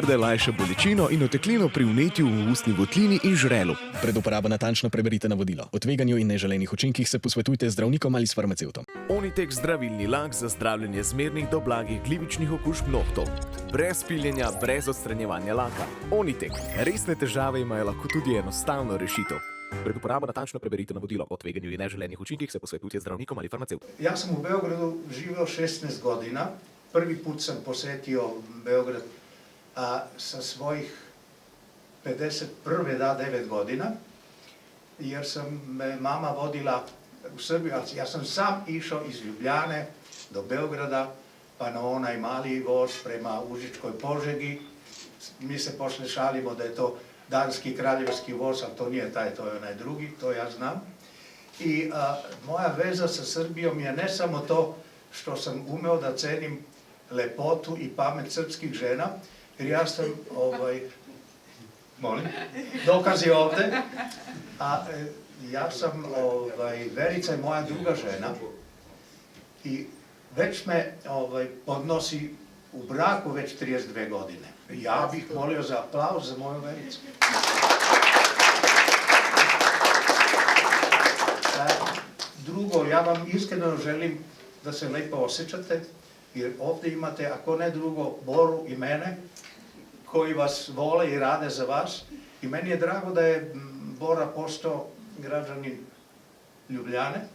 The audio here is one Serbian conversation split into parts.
Verde lajša bolečino in oteklino pri vnetju v ustni votlini in žrelu. Pred uporabo natančno preberite navodilo. O tveganju in neželenih učinkih se posvetujte z zdravnikom ali s farmacevtom. Onitek zdravilni lak za zdravljenje zmernih do blagih glivičnih okužb nohtov. Brez piljenja, brez odstranjevanja laka. Onitek. Resne težave imajo lahko tudi enostavno rešitev. Pred uporabo natančno preberite navodilo. O tveganju in neželenih učinkih se posvetujte z zdravnikom ali farmacevtom. Ja sam u Beogradu živeo 16 godina. Prvi put sam posetio Beograd sa svojih 51. da 9 godina, jer sam me mama vodila u Srbiju, ali ja sam sam išao iz Ljubljane do Beograda, pa na onaj mali voz prema Užičkoj Požegi. Mi se poslije šalimo da je to danski kraljevski voz, ali to nije taj, to je onaj drugi, to ja znam. I moja veza sa Srbijom je ne samo to što sam umeo da cenim lepotu i pamet srpskih žena, jer ja sam, molim, dokaz je ovde, a ja sam, Verica je moja druga žena i već me podnosi u braku već 32 godine. Ja bih molio za aplauz za moju Vericu. Drugo, ja vam iskreno želim da se lepo osjećate, jer ovdje imate, ako ne drugo, Boru i mene, koji vas vole i rade za vas. I meni je drago da je Bora postao građanin Ljubljane,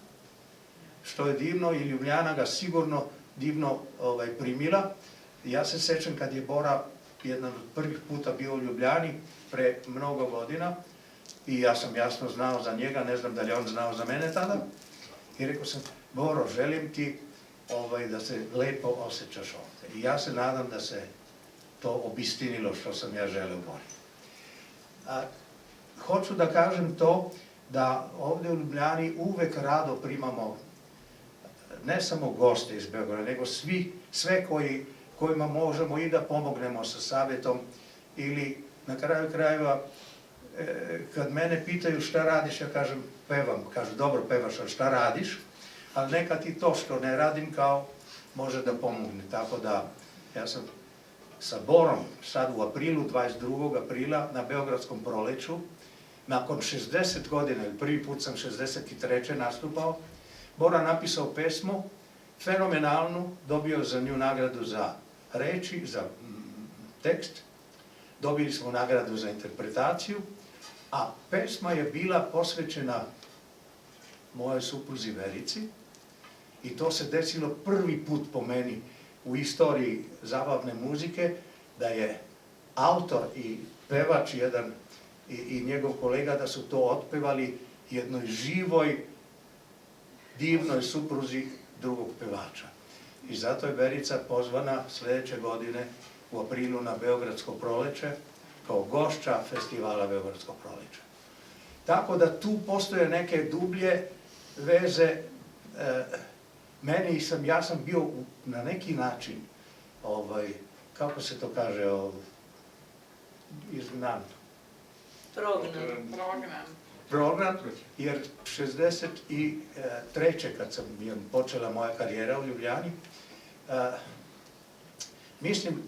što je divno i Ljubljana ga sigurno divno primila. Ja se sećam kad je Bora jedan od prvih puta bio u Ljubljani pre mnogo godina i ja sam jasno znao za njega, ne znam da li je on znao za mene tada. I rekao sam, Boro, želim ti da se lepo osjećaš ovdje. I ja se nadam da se to obistinilo što sam ja želeo Bori. Hoću da kažem to da ovdje u Ljubljani uvek rado primamo ne samo goste iz Beograda, nego sve kojima možemo i da pomognemo sa savjetom ili na kraju krajeva kad mene pitaju šta radiš, ja kažem pevam, kažu dobro pevaš, ali šta radiš? Ali nekad i to što ne radim kao može da pomogne. Tako da ja sam sa Borom sad u aprilu, 22. aprila na Beogradskom proleću, nakon 60 godina, prvi put sam 63. nastupao, Bora napisao pesmu, fenomenalnu, dobio za nju nagradu za reči, za tekst, dobili smo nagradu za interpretaciju, a pesma je bila posvećena mojoj supruzi Verici i to se desilo prvi put po meni u istoriji zabavne muzike, da je autor i pevač jedan i njegov kolega da su to otpevali jednoj živoj, divnoj supruzi drugog pevača. I zato je Verica pozvana sljedeće godine u aprilu na Beogradsko proleće kao gošća festivala Beogradsko proleće. Tako da tu postoje neke dublje veze. Ja sam bio na neki način, kako se to kaže, izgnan. Prognan, jer 63. kad sam počela moja karijera u Ljubljani, mislim,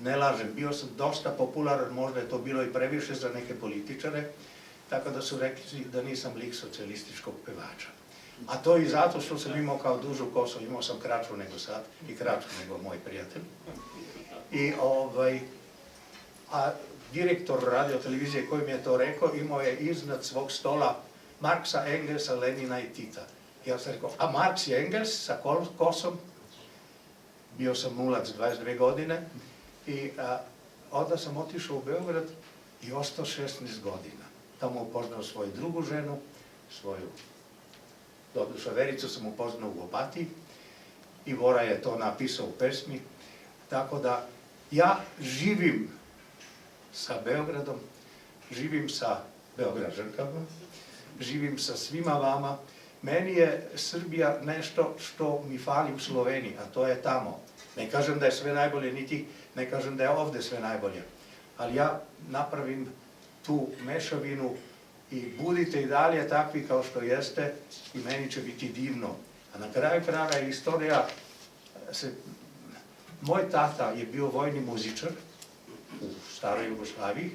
ne lažem, bio sam dosta popularan, možda je to bilo i previše za neke političare, tako da su rekli da nisam lik socijalističkog pevača. A to i zato što sam imao kao dužu kosu, imao sam kraću nego sad i kraću nego moj prijatelj. A direktor radiotelevizije koji mi je to rekao, imao je iznad svog stola Marksa, Engelsa, Lenina i Tita. Ja sam rekao, a Marks i Engels sa kosom? Bio sam mulac 22 godine i onda sam otišao u Beograd i ostao 16 godina. Tamo upoznao svoju drugu ženu, doduša Vericu sam upoznao u Opatiji i Bora je to napisao u pesmi. Tako da ja živim sa Beogradom, živim sa Beograđankama, živim sa svima vama. Meni je Srbija nešto što mi fali u Sloveniji, a to je tamo. Ne kažem da je sve najbolje, niti ne kažem da je ovde sve najbolje. Ali ja napravim tu mešavinu i budite i dalje takvi kao što jeste i meni će biti divno. A na kraju kraja istorija, moj tata je bio vojni muzičar u staroj Jugoslaviji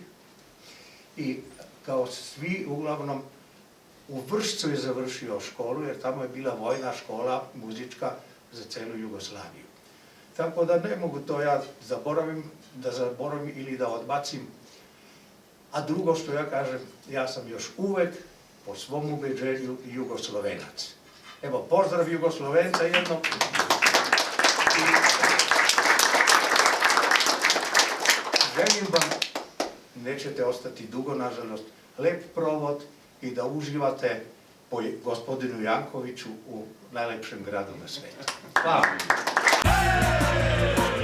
i kao svi uglavnom u Vršcu je završio školu jer tamo je bila vojna škola muzička za celu Jugoslaviju. Tako da ne mogu to ja zaboravim ili da odbacim. A drugo što ja kažem, ja sam još uvek po svom ubeđenju Jugoslovenac. Evo, pozdrav Jugoslovenca jednom. Želim vam, nećete ostati dugo, nažalost, lep provod i da uživate po gospodinu Jankoviću u najlepšem gradu na svetu. Hvala.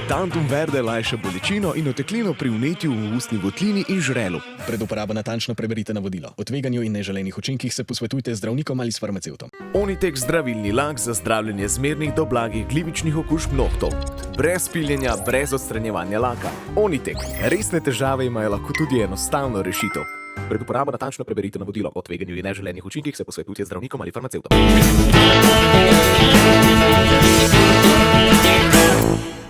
Tantum verde lajša bolečino in oteklino pri vnetju v ustni votlini in žrelu. Pred uporabo natančno preberite navodilo. O tveganju in neželenih učinkih se posvetujte z zdravnikom ali s farmacevtom. Onitek zdravilni lak za zdravljenje zmernih do blagih glivičnih okužb nohtov. Brez piljenja, brez odstranjevanja laka. Onitek. Resne težave imajo lahko tudi enostavno rešitev. Pred uporabo natančno preberite navodilo. O tveganju in neželenih učinkih se posvetujte z zdravnikom ali farmacevtom.